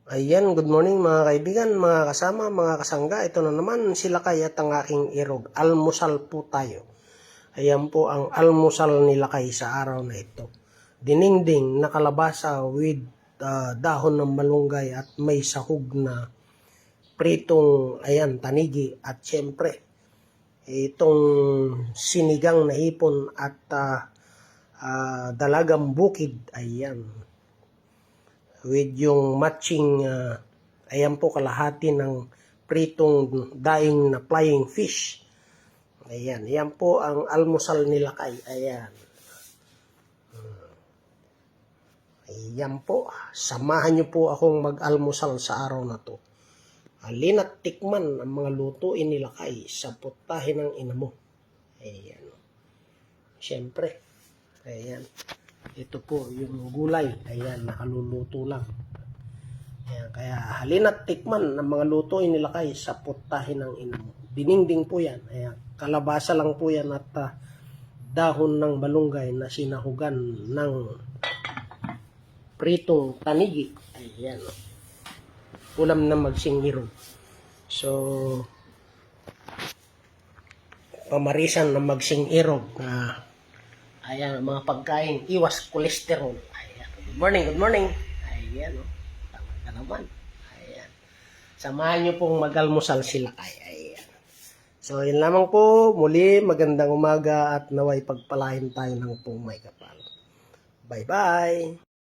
Ayan, good morning mga kaibigan, mga kasama, mga kasangga. Ito na naman sila Lakay at ang aking irog. Almusal po tayo. Ayan po ang almusal ni Lakay sa araw na ito. Dinengdeng na kalabasa with dahon ng malunggay at may sahog na pritong tanigi. At syempre, itong sinigang na hipon at dalagang bukid. Ayan. With yung matching, ayan po kalahati ng pritong daing na flying fish. Ayan, ayan po ang almusal ni Lakay. Ayan. Ayan po, samahan niyo po akong mag-almusal sa araw na to. Halin at tikman ang mga lutuin ni Lakay sa putahe ng ina mo. Ayan. Siyempre, ayan. Ito po yung gulay. Ayan, nakaluluto lang. Ayan, kaya halin at tikman ang mga lutuin ni Lakay sa putahe ng ina mo. Dinengdeng po yan. Ayan, kalabasa lang po yan at dahon ng malunggay na sinahugan ng pritong tanigi. Ayan. Ulam na magsingiro. So, pamarisan na magsingirog. Ayan, mga pagkain, iwas kolesterol. Ayan. Good morning, good morning. Ayan, tama ka naman. Ayan. Samahan nyo pong mag-almusal sila kay. Ayan. So, yun lamang po. Muli, magandang umaga at naway pagpalain tayo ng pong may kapal. Bye-bye.